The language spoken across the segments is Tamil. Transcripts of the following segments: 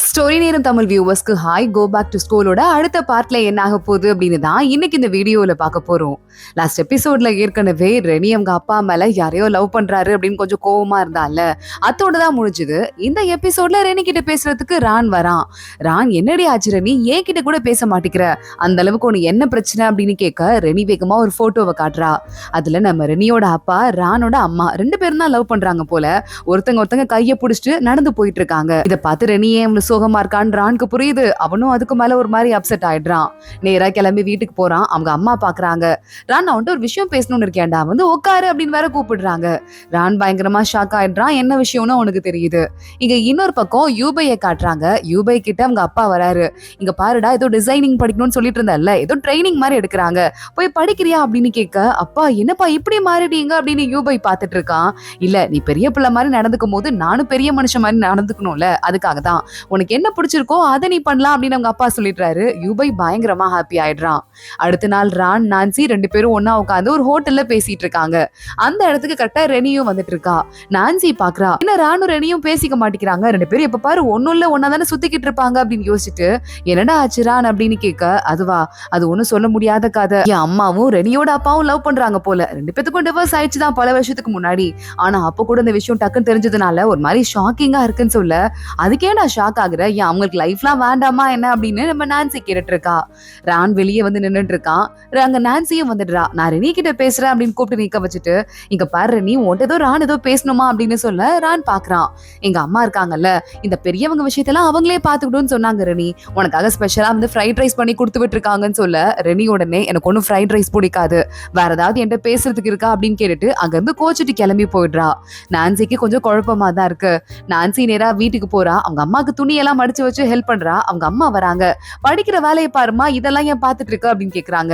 ஸ்டோரி நேரம் தமிழ் வியூவர்ஸ்க்கு ஹாய். கோ பேக் டு ஸ்கூலோட அடுத்த பார்ட்ல என்ன ஆக போகுது அப்படின்னு தான் இன்னைக்கு இந்த வீடியோல பார்க்க போறோம். லாஸ்ட் எபிசோட்ல ஏற்கனவே ரெனி அவங்க அப்பா மேல யாரையோ லவ் பண்றாரு அப்படின்னு கொஞ்சம் கோவமா இருந்தால அதோட தான் முடிஞ்சுது. இந்த எபிசோட்ல ரெனி கிட்ட பேசுறதுக்கு ரான் வரான். ரான் என்னடி ஆச்சு ரெனி, ஏன் கிட்ட கூட பேச மாட்டேங்கிற, அந்த அளவுக்கு உனக்கு என்ன பிரச்சனை அப்படின்னு கேட்க ரெனி வேகமா ஒரு போட்டோவை காட்டுறா. அதுல நம்ம ரெனியோட அப்பா ரானோட அம்மா ரெண்டு பேரும் தான் லவ் பண்றாங்க போல. ஒருத்தங்க கையை பிடிச்சிட்டு நடந்து போயிட்டு இருக்காங்க. இதை பார்த்து ரெனியே சோகமா இருக்கான்னு ரானுக்கு புரியுது. அவனும் அதுக்கு மேல ஒரு மாதிரி அப்செட் ஆயிடுறான். நேரா கிளம்பி வீட்டுக்கு போறான். அவங்க அம்மா பாக்குறாங்க. ரான் அவன்ட்டு ஒரு விஷயம் பேசணும்னு இருக்கேன்டா, வந்து உட்காரு அப்படின்னு வேற கூப்பிடுறாங்க. ரான் பயங்கரமா ஷாக் ஆயிடுறான். என்ன விஷயம்னு அவனுக்கு தெரியுது. இங்க இன்னொரு பக்கம் யூபையை காட்டுறாங்க. யூபை கிட்ட அவங்க அப்பா வராரு. இங்க பாருடா, ஏதோ டிசைனிங் படிக்கணும்னு சொல்லிட்டு இருந்தல்ல, ஏதோ ட்ரைனிங் மாதிரி எடுக்கிறாங்க, போய் படிக்கிறியா அப்படின்னு கேட்க, அப்பா என்னப்பா இப்படி மாறிட்டீங்க அப்படின்னு யூபை பார்த்துட்டு இருக்கான். இல்ல, நீ பெரிய பிள்ளை மாதிரி நடந்துக்கும் போது நானும் பெரிய மனுஷன் மாதிரி நடந்துக்கணும்ல, அதுக்காக தான். உனக்கு என்ன பிடிச்சிருக்கோ அதை நீ பண்ணலாம் அப்படின்னு அவங்க அப்பா சொல்லிடுறாரு. யூபை பயங்கரமா ஹாப்பி ஆயிடுறான். அடுத்த நாள் ரான் நான்சி ரெண்டு பேரும் ஒன்னா உட்காந்து ஒரு ஹோட்டல்ல பேசிட்டு இருக்காங்க. அந்த இடத்துக்கு கரெக்டா ரெனியும் வந்துட்டு இருக்கா. நான்சி பாக்குறா, என்ன ரானும் ரெனியும் பேசிக்க மாட்டேங்கிறாங்க, ரெண்டு பேரும் எப்ப பாரு ஒன்னும் இல்ல ஒன்னா தானே சுத்திக்கிட்டு இருப்பாங்க அப்படின்னு யோசிச்சுட்டு, என்னடா ஆச்சு ரான் அப்படின்னு கேட்க, அதுவா, அது ஒன்னும் சொல்ல முடியாத கதை. என் அம்மாவும் ரெனியோட அப்பாவும் லவ் பண்றாங்க போல. ரெண்டு பேத்துக்கும் டிவோர்ஸ் ஆயிடுச்சுதான் பல வருஷத்துக்கு முன்னாடி. ஆனா அப்ப கூட இந்த விஷயம் டக்குன்னு தெரிஞ்சதுனால ஒரு மாதிரி ஷாக்கிங்கா இருக்குன்னு சொல்ல, அதுக்கே நான் ஷாக் ஆகுற, ஏன் அவங்களுக்கு லைஃப்லாம் வேண்டாமா என்ன அப்படின்னு நம்ம நான்சி கேட்டுட்டு இருக்கா. ரான் வெளியே வந்து நின்றுட்டு இருக்கான். அங்க நான்சியும் வந்துடுறா. நான் ரெனி கிட்ட பேசுறேன் அப்படின்னு கூப்பிட்டு நிக்க வச்சுட்டு, இங்க பாரு நீ உன்ட்ட ஏதோ ரான் ஏதோ பேசணுமா அப்படின்னு சொல்ல ரான் பாக்குறான். எங்க அம்மா இருக்காங்கல்ல, இந்த பெரியவங்க விஷயத்தெல்லாம் அவங்களே பாத்துக்கிட்டோன்னு சொன்னாங்க ரெனி, உனக்காக ஸ்பெஷலா வந்து ஃப்ரைட் ரைஸ் பண்ணி கொடுத்து விட்டு இருக்காங்கன்னு சொல்ல, ரெனி உடனே எனக்கு ஒன்னும் ஃப்ரைட் ரைஸ் பிடிக்காது, வேற ஏதாவது என்கிட்ட பேசுறதுக்கு இருக்கா அப்படின்னு கேட்டுட்டு அங்க இருந்து கோச்சிட்டு கிளம்பி போயிடுறா. நான்சிக்கு கொஞ்சம் குழப்பமா தான் இருக்கு. நான்சி நேரா வீட்டுக்கு போறா. அவங்க அம்மாக்கு துணியெல்லாம் மடிச்சு வச்சு ஹெல்ப் பண்றா. அவங்க அம்மா வராங்க. படிக்கிற வேலையை பாருமா, இதெல்லாம் ஏன் பாத்துட்டு இருக்க அப்படின்னு கேக்குறாங்க.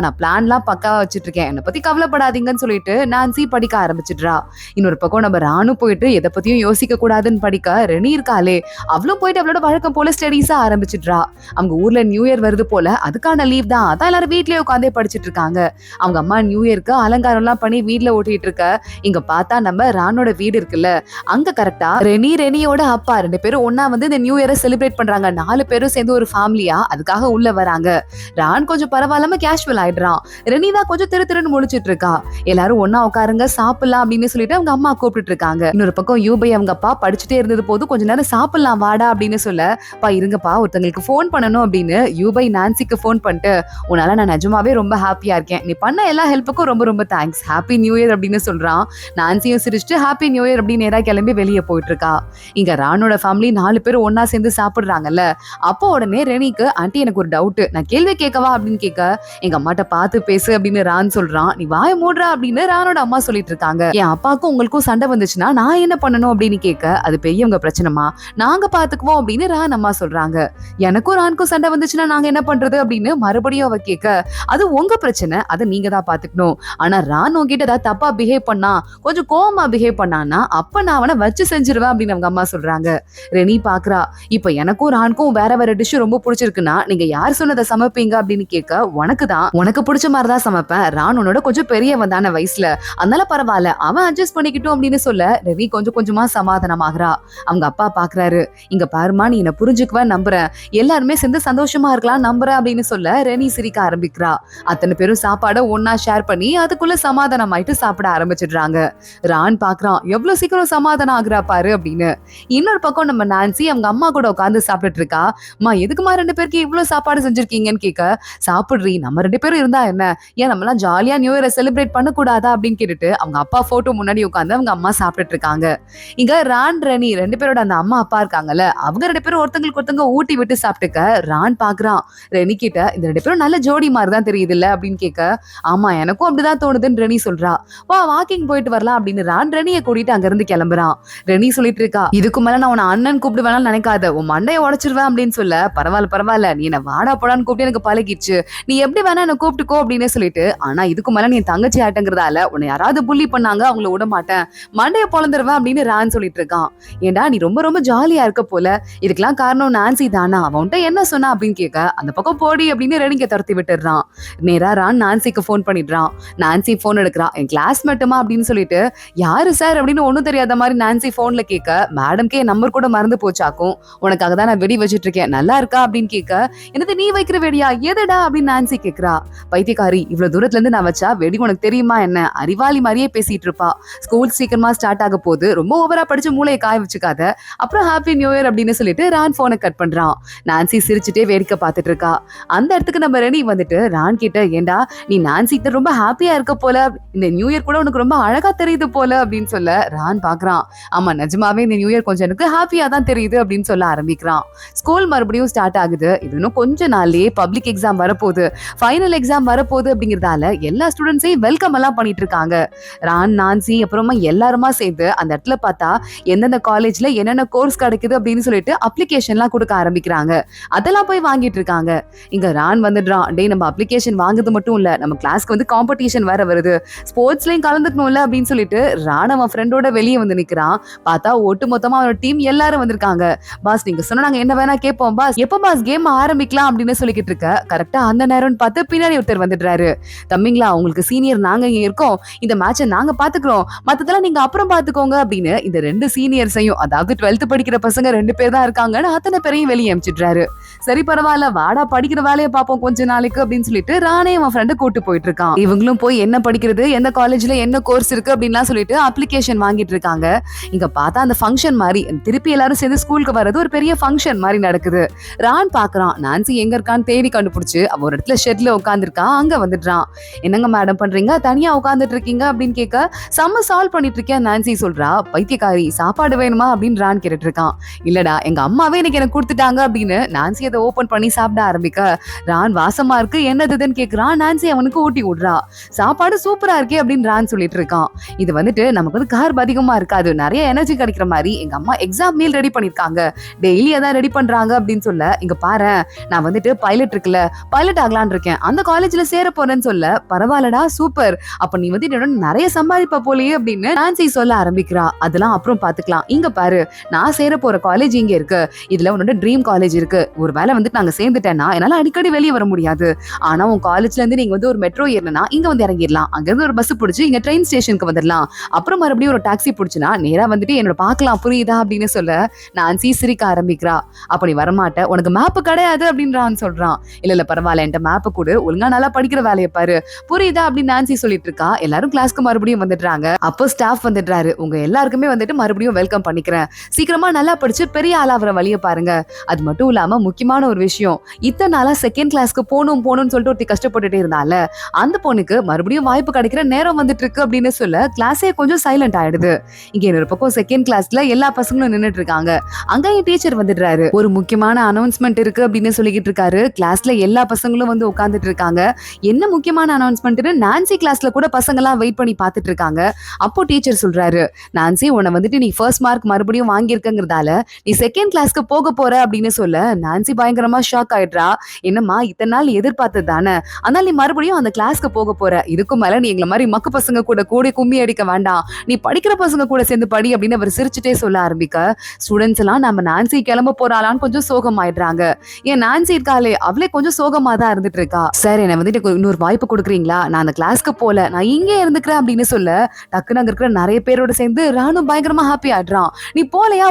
நான் பிளான்லாம் பக்காவா வச்சுட்டு இருக்கேன், என்னை பத்தி கவலைப்படாதீங்கன்னு சொல்லிட்டு நான்சி படிக்க ஆரம்பிச்சிடுறா. இன்னொரு பக்கம் நம்ம ராணு போயிட்டு எதை பத்தியும் யோசிக்க கூடாதுன்னு படிக்க ரெனி இருக்காளே, அவளும் போயிட்டு அவளோட வழக்கம் போல ஸ்டடீஸா ஆரம்பிச்சிடுறா. அவங்க ஊர்ல நியூ இயர் வருது போல, அதுக்கான லீவ் தான், அதான் எல்லாரும் வீட்லயே உட்காந்தே படிச்சுட்டு இருக்காங்க. அவங்க அம்மா நியூ இயருக்கு அலங்காரம் எல்லாம் பண்ணி வீட்டுல ஓட்டிட்டு இருக்க. இங்க பார்த்தா நம்ம ரானோட வீடு இருக்குல்ல, அங்க கரெக்டா ரெனியோட அப்பா ரெண்டு பேரும் ஒன்னா வந்து இந்த நியூ இயரை செலிப்ரேட் பண்றாங்க. 4 பேரும் சேர்ந்து ஒரு ஃபேமிலியா அதுக்காக உள்ள வராங்க. ரான் கொஞ்சம் பரவாயில்லாம கேஷுவல் ஆயிடுறான். ரெனி தான் கொஞ்சம் திருன்னு முழிச்சிட்டு இருக்கா. எல்லாரும் ஒன்னா உட்காருங்க சாப்பிடலாம் அப்படின்னு சொல்லிட்டு அவங்க அம்மா கூப்பிட்டு இருக்காங்க. இன்னொரு பக்கம் யூபை அவங்க அப்பா படிச்சுட்டே இருந்தது போது கொஞ்ச நேரம் சாப்பிடலாம் வாடா அப்படின்னு சொல்ல, பா இருங்கப்பா ஒருத்தங்களுக்கு போன் பண்ணணும் அப்படின்னு யூபை நான்சிக்கு போன் பண்ணிட்டு, உன்னால நான் நிஜமாவே ரொம்ப ஹாப்பியா இருக்கேன், நீ பண்ண எல்லா ஹெல்ப்புக்கும் ரொம்ப ரொம்ப தேங்க்ஸ், ஹாப்பி நியூ இயர் அப்படின்னு சொல்றான். நான்சியும் சிரிச்சுட்டு ஹாப்பி நியூ இயர் அப்படின்னு நேரா கிளம்பி வெளியே போயிட்டு இருக்கா. இங்க ரானோட ஃபேமிலி 4 பேரும் ஒன்னா சேர்ந்து சாப்பிடுறாங்கல்ல. அப்போ உடனே ரெனிக்கு, ஆண்டி எனக்கு ஒரு டவுட், நான் கேள்வி கேட்கவா அப்படின்னு கேட்க, எங்க அம்மாட்ட பார்த்து பேசு அப்படின்னு ரான் சொல்றான். நீ வாய மூடுறா அப்படின்னு ரானோட அம்மா சொல்லிட்டு இருக்காங்க. என் அப்பாவுக்கும் உங்களுக்கும் சண்டை வந்துச்சுன்னா நான் என்ன பண்ணணும் அப்படின்னு கேட்க, அது பெரியவங்க பிரச்சனைமா, நாங்க பாத்துக்குவோம் அப்படின்னு ரான் அம்மா சொல்றாங்க. எனக்கும் ரானுக்கும் சண்டை வந்துச்சுன்னா நாங்க என்ன பண்றது அப்படின்னு மறுபடியும் அவ கேட்க, அது உங்க பிரச்சனை, அதை நீங்க தான் பாத்துக்கணும். ஆனா ரான் உங்ககிட்ட ஏதாவது தப்பா பிஹேவ் பண்ணா, கொஞ்சம் கோவமா பிஹேவ் பண்ணானா அப்ப நான் அவனை வச்சு செஞ்சிருவேன் அப்படின்னு அவங்க அம்மா சொல்றாங்க. ரெனி பாக்குறா, இப்ப எனக்கும் ரானுக்கும் வேற வேற டிஷ் ரொம்ப பிடிச்சிருக்குன்னா நீங்க யார் சொன்னதை சமைப்பீங்க அப்படின்னு கேட்க, உனக்கு பிடிச்ச மாதிரிதான் சமைப்பேன், ரான் உன்னோட கொஞ்சம் பெரியவன் தானே வயசுல, அதனால பரவாயில்ல அவன் அட்ஜஸ்ட் பண்ணிக்கிட்டோம் அப்படின்னு சொல்ல ரெனி கொஞ்சம் கொஞ்சமா சமாதானமாகறா. அவங்க அப்பா பாக்குறாரு, இங்க பாருமா நீ என்ன புரிஞ்சுக்குவ நம்புறேன், எல்லாருமே சேர்ந்து சந்தோஷமா இருக்கலாம் நம்புறேன் அப்படின்னு சொல்ல ரெனி சிரிக்க ஆரம்பிக்கிறா. அத்தனை பேரும் சாப்பாடை ஒன்னா ஷேர் பண்ணி அதுக்குள்ள சமாதானம் ஆயிட்டு சாப்பிட ஆரம்பிச்சிடுறாங்க. ரான் பாக்குறான், எவ்வளவு சீக்கிரம் சமாதானம் ஆகுறா பாரு அப்படின்னு. இன்னொரு பக்கம் நம்ம நான்சி அவங்க அம்மா கூட உட்காந்து சாப்பிட்டுட்டு இருக்கா. அம்மா எதுக்குமா ரெண்டு பேருக்கு இவ்வளவு சாப்பாடு செஞ்சிருக்கீங்கன்னு கேட்க, சாப்பிடுறீ நம்ம ரெண்டு பேரும் இருந்தா என்ன, ஏன் நம்ம எல்லாம் ஜாலியா நியூ இயரை செலிப்ரேட் பண்ண கூடாதா அப்படின்னு கேட்டுட்டு அவங்க அப்பா போட்டோ முன்னாடி உட்காந்து அவங்க அம்மா சாப்பிட்டுட்டு இருக்காங்க. இங்க ரான் ரெனி ரெண்டு பேரோட அந்த அம்மா அப்பா இருக்காங்கல்ல, அவங்க ரெண்டு பேரும் ஒருத்தங்களுக்கு ஒருத்தங்க ஊட்டி விட்டு சாப்பிட்டுக்க. ரான் பாக்குறான் ரெனி கிட்ட, இந்த ரெண்டு பேரும் நல்ல ஜோடி மாதிரி தான் தெரியுது இல்ல அப்படின்னு கேட்க, ஆமா எனக்கும் அப்படிதான் தோணுதுன்னு ரெனி சொல்றா. வா வாக்கிங் போயிட்டு வரலாம் அப்படின்னு ரான் ரெனியை கூட்டிட்டு அங்க இருந்து கிளம்புறான். ரெனி சொல்லிட்டு இருக்கா, இதுக்கு மேல நான் உன அண்ணன் கூப்பிட்டு வேணாலும் நினைக்காத, உன் மண்டையை உடைச்சிருவேன் அப்படின்னு சொல்ல, பரவாயில்ல நீ என்ன வாடா போடான்னு கூப்பிட்டு எனக்கு பழகிடுச்சு, நீ எப்படி வேணா என்ன கூப்பிட்டுக்கோ அப்படின்னு சொல்லிட்டு, ஆனா இதுக்கு மேல நீ தங்கச்சி ஆட்டங்கிறதால உன்னை யாராவது புள்ளி பண்ணாங்க அவங்கள விட மாட்டேன், மண்டையை பொழந்துருவேன் அப்படின்னு ரான் சொல்லிட்டு இருக்கான். ஏண்டா நீ ரொம்ப ரொம்ப ஜாலியா இருக்க போல, இதுக்கெல்லாம் காரணம் நான்சி தானா, அவன்கிட்ட என்ன சொன்னா அப்படின்னு கேட்க, அந்த பக்கம் போடி அப்படின்னு ரெனிக்க துரத்தி விட்டுறான். நேரா ரான் நான்சிக்கு போன் பண்ணிடுறான். நான்சி போன் எடுக்கிறா. என் கிளாஸ் மட்டுமா அப்படின்னு சொல்லிட்டு, யாரு சார் அப்படின்னு ஒண்ணும் தெரியாத மாதிரி நான்சி போன்ல கேட்க, மேடம்கே நம்பர் கூட மறந்து போச்சாக்கும். இருக்கும். உனக்காக தான் நான் வெடி வச்சிட்டு இருக்கேன், நல்லா இருக்கா அப்படின்னு கேட்க, என்னது நீ வைக்கிற வெடியா, எதடா அப்படின்னு நான்சி கேக்குறா. பைத்தியக்காரி, இவ்வளவு தூரத்துல இருந்து நான் வச்சா வெடி உனக்கு தெரியுமா என்ன, அறிவாளி மாதிரியே பேசிட்டு இருப்பா. ஸ்கூல் சீக்கிரமா ஸ்டார்ட் ஆக போது, ரொம்ப ஓவரா படிச்சு மூளையை காய வச்சுக்காத, அப்புறம் ஹாப்பி நியூ இயர் அப்படின்னு சொல்லிட்டு ரான் போனை கட் பண்றான். நான்சி சிரிச்சுட்டே வேடிக்கை பார்த்துட்டு இருக்கா. அந்த இடத்துக்கு நம்ம ரெனி வந்துட்டு ரான் கிட்ட, ஏண்டா நீ நான்சி ரொம்ப ஹாப்பியா இருக்க போல, இந்த நியூ இயர் கூட உனக்கு ரொம்ப அழகா தெரியுது போல அப்படின்னு சொல்ல ரான் பாக்குறான். ஆமா, நிஜமாவே இந்த நியூ இயர் கொஞ்சம் எனக்கு ஹாப்பியா தான் தெரியுது அப்படின்னு சொல்ல ஆரம்பிக்கிறான். ஸ்கூல் மறுபடியும் ஸ்டார்ட் ஆகுது. இது இன்னும் கொஞ்ச நாள்லயே பப்ளிக் எக்ஸாம் வரப்போகுது, ஃபைனல் எக்ஸாம் வரப்போகுது அப்படிங்கறதால எல்லா ஸ்டூடெண்ட்ஸையும் வெல்கம் எல்லாம் பண்ணிட்டு இருக்காங்க. ரான், நான்சி அப்புறமா எல்லாருமா சேர்ந்து அந்த இடத்துல பார்த்தா எந்தெந்த காலேஜ்ல என்னென்ன கோர்ஸ் கிடைக்குது அப்படின்னு சொல்லிட்டு அப்ளிகேஷன் எல்லாம் கொடுக்க ஆரம்பிக்கிறாங்க. அதெல்லாம் போய் வாங்கிட்டு இருக்காங்க. இங்க ரான் வந்துடுறான். டே, நம்ம அப்ளிகேஷன் வாங்குறது மட்டும் இல்ல, நம்ம கிளாஸ்க்கு வந்து காம்படிஷன் வேற வருது, ஸ்போர்ட்ஸ்லயும் கலந்துக்கணும்ல அப்படின்னு சொல்லிட்டு ரான் அவன் ஃப்ரெண்டோட வெளியே வந்து நிக்கிறான். பார்த்தா ஒட்டு மொத்தமா அவனோட டீம் எல்லாரும் வந்திருக்காங்க. பாஸ், நீங்க சொன்னா நாங்க என்ன வேணா கேட்போம் பாஸ், எப்ப பாஸ் கேம் ஆரம்பிக்கலாம் அப்படின்னு சொல்லிக்கிட்டு இருக்க, கரெக்டா அந்த நேரம் பார்த்து பின்னாடி ஒருத்தர் வந்துடுறாரு. தம்பிங்களா, உங்களுக்கு சீனியர் நாங்க இங்க இருக்கோம், இந்த மேட்சை நாங்க பாத்துக்கிறோம், மத்ததெல்லாம் நீங்க அப்புறம் பாத்துக்கோங்க அப்படின்னு இந்த ரெண்டு சீனியர்ஸையும், அதாவது 12th படிக்கிற பசங்க 2 பேர் தான் இருக்காங்கன்னு அத்தனை பேரையும் வெளியே அனுப்பிச்சிடுறாரு. சரி பரவாயில்ல, வாடா படிக்கிற வேலையை பார்ப்போம் கொஞ்ச நாளைக்கு அப்படின்னு சொல்லிட்டு ரானே அவன் ஃப்ரெண்டு கூட்டு போயிட்டு இருக்கான். இவங்களும் போய் என்ன படிக்கிறது, எந்த காலேஜ்ல என்ன கோர்ஸ் இருக்கு அப்படின்லாம் சொல்லிட்டு அப்ளிகேஷன் வாங்கிட்டு இருக்காங்க. இங்க பார்த்தா அந்த ஃபங்க்ஷன் மாதிரி திருப்பி எல்லாரும் சேர்ந்து ஸ்கூலுக்கு வர்றது ஒரு பெரிய ஃபங்க்ஷன் மாதிரி நடக்குது. ரான் பாக்குறான். நான்சி எங்க இருக்கான்னு தேடி கண்டுபிடிச்சு அவ ஒரு இடத்துல ஷெட்ல உட்காந்துருக்கா. அங்க வந்துடுறான். என்னங்க மேடம் பண்றீங்க, தனியா உட்காந்துட்டு இருக்கீங்க அப்படின்னு கேட்க, செம்ம சால்வ் பண்ணிட்டு இருக்கேன் நான்சி சொல்றா. பைத்தியக்காரி, சாப்பாடு வேணுமா அப்படின்னு ரான் கேட்டுட்டு இருக்கான். இல்லடா, எங்க அம்மாவே எனக்கு கொடுத்துட்டாங்க அப்படின்னு நான்சி அதை ஓபன் பண்ணி சாப்பிட ஆரம்பிக்க, ரான் வாசமா இருக்கு என்னதுன்னு கேக்குறான். நான்சி அவனுக்கு ஊட்டி விடுறா. சாப்பாடு சூப்பரா இருக்கே அப்படின்னு ரான் சொல்லிட்டு இருக்கான். இது வந்துட்டு நமக்கு வந்து கார்ப் அதிகமா இருக்காது, நிறைய எனர்ஜி கிடைக்கிற மாதிரி எங்க அம்மா எக்ஸாம் மீல் ரெடி பண்ணிருக்காங்க, டெய்லி அதான் ரெடி பண்றாங்க அப்படின்னு சொல்ல, இங்க பாரு நான் வந்துட்டு பைலட் இருக்குல்ல, பைலட் ஆகலான் இருக்கேன், அந்த காலேஜ்ல சேர போறேன்னு சொல்ல, பரவாயில்லடா சூப்பர், அப்ப நீ வந்து நிறைய சம்பாதிப்ப போலயே அப்படின்னு நான்சி சொல்ல ஆரம்பிக்கிறா. அதெல்லாம் அப்புறம் பாத்துக்கலாம், இங்க பாரு நான் சேர போற காலேஜ் இங்க இருக்கு, இதுல உன்னோட ட்ரீம் காலேஜ் இருக்கு, ஒரு வேளை வந்துட்டு நாங்க சேர்ந்துட்டேன்னா என்னால அடிக்கடி வெளியே வர முடியாது, ஆனா உன் காலேஜ்ல இருந்து நீங்க வந்து ஒரு மெட்ரோ ஏறனா இங்க வந்து இறங்கிடலாம், அங்க இருந்து ஒரு பஸ் பிடிச்சு இங்க ட்ரெயின் ஸ்டேஷனுக்கு வந்துடலாம், அப்புறம் மறுபடியும் ஒரு டாக்ஸி பிடிச்சுனா நேரா வந்துட்டு என்னோட பாக்கலாம், புரியுதா அப்படின்னு சொல்ல நான்சி சிரிக்க ஆரம்பிக்கிறா. அப்ப நீ வரமாட்ட, உனக்கு மேப் கிடையாது அப்படின்றான்னு சொல்றான். இல்ல பரவாயில்ல, என்கிட்ட மேப் கூட, ஒழுங்கா நல்லா படிக்கிற வேலையை பாரு, புரியுதா அப்படின்னு நான்சி சொல்லிட்டு இருக்கா. எல்லாரும் கிளாஸ்க்கு மறுபடியும் வந்துடுறாங்க. அப்போ ஸ்டாஃப் வந்துடுறாரு. உங்க எல்லாருக்குமே வந்துட்டு மறுபடியும் வெல்கம் பண்ணிக்கிறேன், சீக்கிரமா நல்லா படிச்சு பெரிய ஆளாகிற வழியை பாருங்க. அது மட்டும் இல்லாம முக்கியமான ஒரு விஷயம், இத்தனை நாளா செகண்ட் கிளாஸ்க்கு போகணும்னு சொல்லிட்டு ஒருத்தி கஷ்டப்பட்டுட்டே இருந்தால, அந்த பொண்ணுக்கு மறுபடியும் வாய்ப்பு கிடைக்கிற நேரம் வந்துட்டு இருக்கு அப்படின்னு சொல்ல கிளாஸே கொஞ்சம் சைலண்ட் ஆயிடுது. இங்க இன்னொரு பக்கம் செகண்ட் கிளாஸ்ல எல்லா பசங்களும் நின்னுட்டு இருக்காங்க. அங்க என் டீச்சர் வந்துடுறாரு. ஒரு முக்கியமான அனௌன்ஸ்மெண்ட் இருக்கு அப்படின்னு சொல்லிக்கிட்டு இருக்காரு. கிளாஸ்ல எல்லா பசங்களும் வந்து உட்கார்ந்துட்டு இருக்காங்க. என்ன முக்கியமான அனௌன்ஸ்மெண்ட்னு நான்சி கிளாஸ்ல கூட பசங்க எல்லாம் வெயிட் பண்ணி பார்த்துட்டு இருக்காங்க. அப்போ டீச்சர் சொல்றாரு, நான்சி உன்னை வந்துட்டு நீ ஃபர்ஸ்ட் மார்க் மறுபடியும் வாங்கியிருக்கங்கிறதால நீ செகண்ட் கிளாஸ்க்கு போக போற அப்படின்னு சொல்ல நான்சி பயங்கரமா ஷாக் ஆயிடுறா. என்னம்மா, இத்தனை நாள் எதிர்பார்த்தது தானே, அதனால நீ மறுபடியும் அந்த கிளாஸ்க்கு போக போற, இதுக்கும் மேல நீ எங்களை மாதிரி மக்கு பசங்க கூட கூடி கும்மி அடிக்க வேண்டாம், நீ படிக்கிற பசங்க கூட சேர்ந்து படி அப்படின்னு அவர் சிரிச்சுட்டே சொல்ல ஆரம்பிக்க, ஸ்டூடெண்ட்ஸ் எல்லாம் நம்ம நான்சி கிளம்ப போறாளான்னு கொஞ்சம் சோகமாயிடுறாங்க. ஏன் நான்சி இருக்காளே அவளே கொஞ்சம் சோகமா தான் இருந்துட்டு இருக்கா. சார், என்ன வந்துட்டு இன்னொரு வாய்ப்பு கொடுக்குறீங்களா, நான் அந்த கிளாஸ்க்கு போல, நான் இங்கே இருந்துக்கிறேன் அப்படின்னு சொல்ல டக்குன்னு அங்க இருக்கிற நிறைய பேரோட சேர்ந்து ராணும் பயங்கரமா ஹாப்பி ஆடுறான். நீ போலையா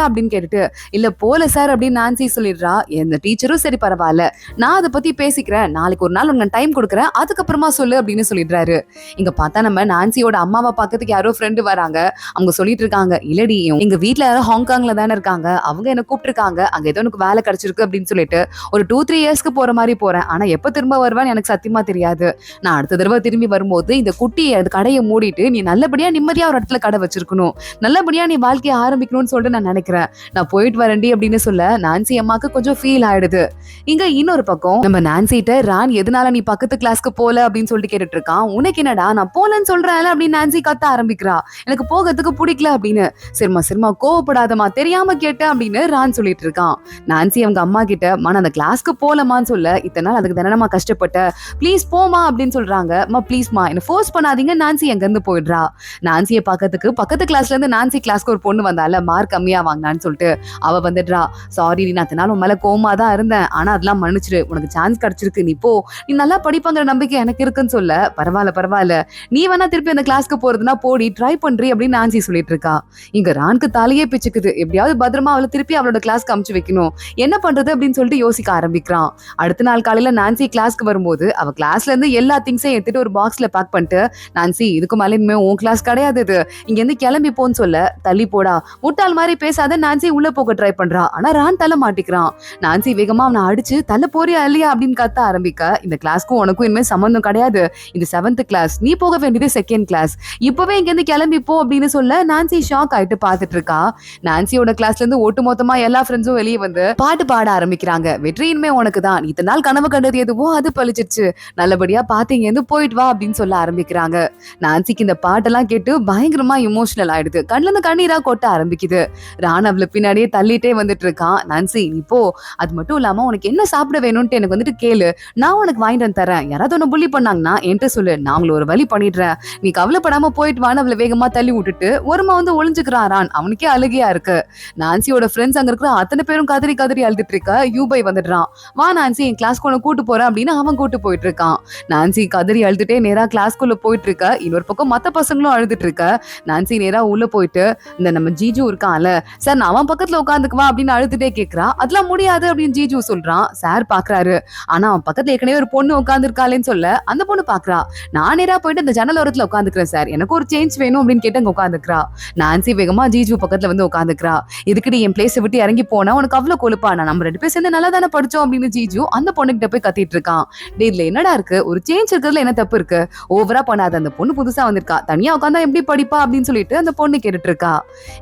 அப்படின்னு கேட்டுட்டு, இல்ல போல சார் அப்படின்னு நான்சி சொல்லிடுறா. எந்த டீச்சரும் சரி பரவாயில்ல, நான் அதை பத்தி பேசிக்கிறேன், நாளைக்கு ஒரு நாள் உங்களுக்கு டைம் கொடுக்குறேன், அதுக்கப்புறமா சொல்லு அப்படின்னு சொல்லிடுறாரு. இங்க பார்த்தா நம்ம நான்சியோட அம்மாவை பார்க்கறதுக்கு யாரோ ஃப்ரெண்டு வராங்க. அவங்க சொல்லிட்டு இருக்காங்க, இல்லடி எங்க வீட்டுல யாரும் ஹாங்காங்ல தானே இருக்காங்க, அவங்க என்ன கூப்பிட்டுருக்காங்க, அங்க ஏதோ எனக்கு வேலை கிடைச்சிருக்கு அப்படின்னு சொல்லிட்டு ஒரு 2-3 இயர்ஸ்க்கு போற மாதிரி போறேன், ஆனா எப்ப திரும்ப வருவேன்னு எனக்கு சத்தியமா தெரியாது, நான் அடுத்த தடவை திரும்பி வரும்போது இந்த குட்டி கடையை மூடிட்டு நீ நல்லபடியா நிம்மதியா ஒரு இடத்துல கடை வச்சிருக்கணும், நல்லபடியா நீ வாழ்க்கையை ஆரம்பிக்கணும்னு சொல்லிட்டு நான் நினைக்கிறேன், நான் போயிட்டு வரேன்டி அப்படின்னு சொல்ல நான்சி அம்மாக்கு கொஞ்சம் ஃபீல் ஆயிடுது. இங்க இன்னொரு பக்கம் நம்ம நான்சிட்ட ரான் எதனால நீ பக்கத்து கிளாஸ்க்கு போல அப்படின்னு சொல்லிட்டு கேட்டுட்டு இருக்கான். உனக்கு என்னடா, நான் போலன்னு சொல்றேன் அப்படின்னு நான்சி கத்த ஆரம்பிக்கிறா. எனக்கு போகிறதுக்கு பிடிக்கல அப்படின்னு. சரிமா கோவப்படாதமா, தெரியாம கேட்டேன் அப்படின்னு ரான் சொல்லிட்டு இருக்கான். நான்சி அவங்க அம்மா கிட்ட, நான் அந்த கிளாஸ்க்கு போலமான்னு சொல்ல, இத்தனை நாள் அதுக்கு தானமா கஷ்டப்பட்ட, ப்ளீஸ் போமா அப்படின்னு சொல்றாங்க. ப்ளீஸ்மா என்ன ஃபோர்ஸ் பண்ணாதீங்க. நான்சி எங்க இருந்து போயிடுறா. நான்சியை பார்க்கறதுக்கு பக்கத்து கிளாஸ்ல இருந்து நான்சி கிளாஸ்க்கு ஒரு பொண்ணு வந்தால மார்க் கம்மியா வாங்கினான்னு சொல்லிட்டு அவ வந்துடுறா. சாரி, நான் அத்தனை நாள் உன் மேல கோவமா தான் இருந்தேன். ஆனா அதெல்லாம் மன்னிச்சிரு. உனக்கு சான்ஸ் கிடைச்சிருக்கு. நீ போ. நீ நல்லா படிப்பங்கிற நம்பிக்கை எனக்கு இருக்குன்னு சொல்ல, பரவால்ல. நீ வேணா திருப்பி அந்த கிளாஸ்க்கு போறதுன்னா போடி, ட்ரை பண்றி அப்படின்னு நான்சி சொல்லிட்டு இருக்கா. இங்க ரானுக்கு தலையே பிச்சுக்குது. எப்படியாவது பத்திரமா அவளை திருப்பி அவளோட கிளாஸ்க்கு அமுச்சு வைக்கணும். என்ன பண்றது அப்படின்னு சொல்லிட்டு யோசிக்க ஆரம்பிக்கிறான். அடுத்த நாள் காலையில நான்சி கிளாஸ்க்கு வரும்போது அவ கிளாஸ்ல இருந்து எல்லா திங்ஸையும் எடுத்துட்டு ஒரு பாக்ஸ்ல பேக் பண்ணிட்டு, நான்சி இதுக்கு மேல இனிமே உன் கிளாஸ் கிடையாது இது. இங்க இருந்து கிளம்பி போன்னு சொல்ல, தள்ளி போடா முட்டாள் மாதிரி பேசாத நான்சி உள்ள போக ட்ரை பண்றா. ஆனா ரான் தள்ள மாட்டிக்கிறான். நான்சி வேகமா அவனை அடிச்சு தள்ள போறியா இல்லையா அப்படின்னு கத்த ஆரம்பிக்க, இந்த கிளாஸ்க்கும் உனக்கும் இனிமே சம்பந்தம் கிடையாது. இது 7th கிளாஸ், நீ போக வேண்டியது 2nd கிளாஸ். இப்பவே இங்க இருந்து கிளம்பி போ அப்படின்னு சொல்ல நான்சி ஷாக் ஆயிட்டு பாத்துட்டு இருக்கா. நான்சியோட கிளாஸ்ல இருந்து ஒட்டு மொத்தமா எல்லா ஃப்ரெண்ட்ஸும் வெளியே வந்து பாட்டு பாட ஆரம்பிக்கிறாங்க. வெற்றி இனிமே உனக்கு தான். இத்தனை நாள் கனவு கண்டது எதுவோ அது பழிச்சிருச்சு. நல்லபடியா பாத்தீங்க இருந்து போயிட்டு வா அப்படின்னு சொல்ல ஆரம்பிக்கிறாங்க. நான்சிக்கு இந்த பாட்டெல்லாம் கேட்டு பயங்கரமா இமோஷனல் ஆயிடுது. கண்ணுல இருந்து கண்ணீரா கொட்ட ஆரம்பிக்குது. ரான் அவளை பின்னாடியே தள்ளிட்டே வந்துட்டு இருக்கான். நான்சி நீ போ. அது மட்டும் இல்லாம உனக்கு என்ன சாப்பிட வேணும்னு எனக்கு வந்துட்டு கேளு, நான் உனக்கு வாங்கிட்டு வந்து தரேன். யாராவது உன்னை புள்ளி பண்ணாங்கன்னா என்கிட்ட சொல்லு, நான் அவங்களை ஒரு வழி பண்ணிடுறேன். நீ கவலைப்படாம போயிட்டு வான்னு அவளை வேகமா தள்ளி விட்டுட்டு ஒருமா வந்து ஒளிஞ்சுக்கிறான் ரான். அவனுக்கே அழுகையா இருக்கு. நான்சியோட ஃப்ரெண்ட்ஸ் அங்க இருக்கிற அத்தனை பேரும் கதறி அழுதுட்டு இருக்க. யூபை வந்துடுறான். வா நான்சி என் கிளாஸ்க்கு உன்னை கூட்டு போறேன் அப்படின்னு அவன் கூட்டு போயிட்டு இருக்கான். நான்சி கதறி அழுதுட்டே நேரா கிளாஸ்க்குள்ள போயிட்டு இருக்க. இன்னொரு பக்கம் மத்த பசங்களும் அழுதுட்டு இருக்க. நான்சி நேரா உள்ள போயிட்டு இந்த நம்ம ஜீஜு இருக்கான்ல சார், நான் அவன் பக்கத்துல உட்காந்துக்குவா அப்படின்னு அழுதுட்டே கேக்குறா. அதெல்லாம் முடியாது அப்படின்னு ஜீஜு சொல்றான். சார் பாக்குறாரு. ஆனா அவன் பக்கத்துல ஏற்கனவே ஒரு பொண்ணு உட்காந்து இருக்காளேன்னு சொல்ல அந்த பொண்ணு பாக்குறா. நான் நேரா போயிட்டு அந்த ஜன்னல் ஓரத்துல உட்காந்துக்கிறேன் சார், எனக்கு ஒரு சேஞ்ச் வேணும் அப்படின்னு கேட்டு அங்க உட்காந்துக்கிறா. நான்சி வேகமா ஜீஜு பக்கத்துல வந்து உட்காந்துக்கிறா. இதுக்கு என் பிளேஸை விட்டு இறங்கி போனா உனக்கு அவ்வளவு கொழுப்பா, நான் நம்ம 2 பேர் சேர்ந்து நல்லா தானே படிச்சோம் அப்படின்னு ஜீஜு அந்த பொண்ணுகிட்ட போய் கத்திட்டு இருக்கான். இதுல என்னடா இருக்கு, ஒரு சேஞ்ச் இருக்கிறதுல என்ன தப்பு இருக்கு, ஓவரா பண்ணாத, அந்த பொண்ணு புதுசா வந்திருக்கா, தனியா உட்காந்தா எப்படி படிப்பா அப்படின்னு சொல்லிட்டு அந்த பொண்ணு கேட்டுட்டு இருக்கா.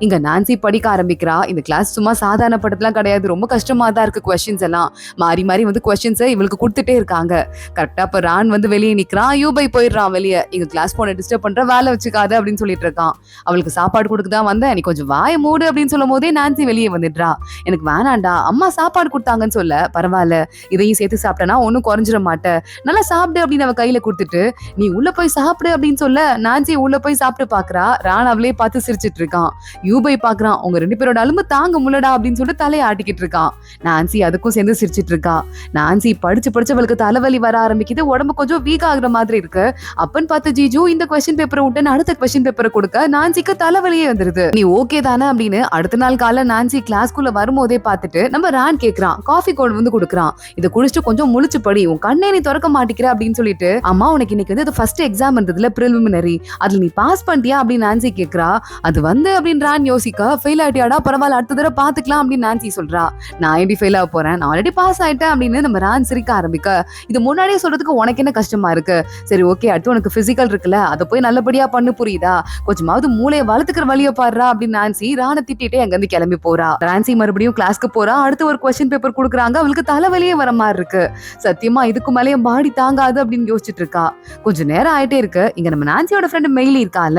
இங்க நான்சி படிக்க ஆரம்பிக்கிறா. இந்த கிளாஸ் சும்மா சாதாரண படத்துலாம் கிடையாது, ரொம்ப கஷ்டமா தான் இருக்கு. கொஸ்டின்ஸ் எல்லாம் மாறி மாறி வந்து கொஸ்டின்ஸ் இவளுக்கு கொடுத்துட்டே இருக்காங்க. கரெக்டா இப்ப ரான் வந்து வெளியே நிக்கிறான். யூபை போயிடுறான் வெளியே. எங்க கிளாஸ் போன டிஸ்டர்ப் பண்ற, வேலை வச்சுக்காது அப்படின்னு சொல்லிட்டு இருக்கான். அவளுக்கு சாப்பாடு கொடுக்குதான் வந்தேன், நீ கொஞ்சம் வாய மூடு அப்படின்னு சொல்லும் போதே நான்சி வெளியே வந்துடுறா. எனக்கு வேணாண்டா, அம்மா சாப்பாடு கொடுத்தாங்கன்னு சொல்ல, பரவாயில்ல இதையும் சேர்த்து சாப்பிட்டனா ஒன்னும் குறைஞ்சிட மாட்டேன், நல்லா சாப்பிடு அப்படின்னு அவ கையில கொடுத்துட்டு நீ உள்ள போய் சாப்பிடு அப்படின்னு சொல்ல நான்சி உள்ள போய் சாப்பிட்டு பாக்குறா. ரான் அவளே பார்த்து சிரிச்சிட்டு இருக்கான். யூபை பாக்குறான். உங்க 2 பேரோட அலும்பு தாங்க முள்ளடா அப்படின்னு சொல்லிட்டு தலையை ஆட்டிக்கிட்டு இருக்கான். நான்சி அதுக்கும் சேர்ந்து சிரிச்சிட்டு இருக்கா. நான்சி படிச்சு அவளுக்கு தலைவலி வர ஆரம்பிக்குது. உடம்பு கொஞ்சம் வீக் ஆகுற மாதிரி இருக்கு. அப்பன்னு பார்த்து ஜீஜு இந்த கொஸ்டின் பேப்பரை விட்டு அடுத்த கொஸ்டின் பேப்பரை கொடுக்க நான்சிக்கு தலைவலியே வந்துருது. நீ ஓகே தானே அப்படின்னு அடுத்த நாள் காலை நான்சி கிளாஸ்க்குள்ள வரும்போதே பார்த்துட்டு நம்ம ரான் கேக்குறான். காஃபி கோல்டு வந்து கொடுக்குறான். இதை குடிச்சிட்டு கொஞ்சம் முழிச்சு படி, உன் கண்ணே நீ திறக்க மாட்டிக்கிற அப்படின்னு சொல்லிட்டு, அம்மா உனக்கு இன்னைக்கு வந்து ஃபர்ஸ்ட் எக்ஸாம் இருந்ததுல பிரிலிமினரி, அதுல நீ பாஸ் பண்ணிட்டியா அப்படின்னு நான்சி கேக்குறா. அது வந்து அப்படின்னு ரான் யோசிக்க, ஃபெயில் ஆயிட்டியாடா, பரவாயில்ல அடுத்த தடவை பாத்துக்கலாம் அப்படின்னு நான்சி சொல்றா. நான் எப்படி ஃபெயில் ஆக போறேன், நான் ஆல்ரெடி பாஸ் ஆயிட்டேன் அப்படின்னு நம்ம ரான் சிரிக்க ஆரம்பிக்க, இது முன்னாடியே சொல்றதுக்கு உனக்கு என்ன கஷ்டமா இருக்கு, சரி ஓகே அடுத்து உனக்கு பிசிக்கல் இருக்குல்ல, அதை போய் நல்லபடியா பண்ணு புரியுதா, கொஞ்சமாவது மூளையை வளர்த்துக்கிற வழியை பாடுறா அப்படின்னு நான்சி ரானை திட்டிட்டே அங்க இருந்து கிளம்பி போறா. நான்சி மறுபடியும் கிளாஸ்க்கு போறா. அடுத்து ஒரு கொஸ்டின் பேப்பர் கொடுக்குறாங்க. அவளுக்கு தலைவலியே வர மாதிரி இருக்கு. சத்தியமா இதுக்கு மேலேயே பாடி தாங்காது அப்படின்னு யோசிச்சுட்டு இருக்கா. கொஞ்சம் நேரம் ஆயிட்டே இருக்கு. இங்க நம்ம நான்சியோட ஃப்ரெண்ட் மெயிலி இருக்கால,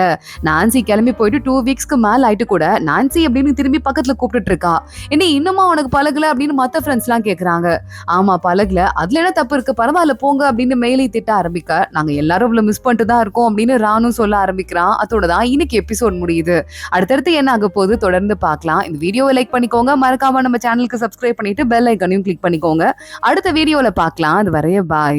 நான்சி கிளம்பி போயிட்டு 2 வீக்ஸ்க்கு மேல ஆயிட்டு கூட நான்சி அப்படின்னு திரும்பி பக்கத்துல கூப்பிட்டு இருக்கா. என்ன இன்னுமா உனக்கு பழகல அப்படின்னு மத்த ஃப்ரெண்ட்ஸ் எல்லாம் கேக்குறாங்க. ஆமா பழகல, அதுல என்ன தப்பு இருக்கு, பரவாயில்ல போங்க அப்படின்னு மெயிலி திட்ட ஆரம்பிக்க, நாங்க எல்லாரும் இவ்வளவு மிஸ் பண்ணிட்டு தான் இருக்கோம் அப்படின்னு ரானும் சொல்ல ஆரம்பிக்கிறான். அதோட தான் இன்னைக்கு எபிசோட் முடியுது. அடுத்தடுத்து என்ன ஆக போகுது தொடர்ந்து பார்க்கலாம். இந்த வீடியோவை லைக் பண்ணிக்கோங்க, மறக்காம நம்ம சேனலுக்கு சப்ஸ்கிரைப் பண்ணிட்டு பெல் ஐக்கனையும் கிளிக் பண்ணிக்கோங்க. அடுத்த வீடியோல பார்க்கலாம். அது வரைய பாய்.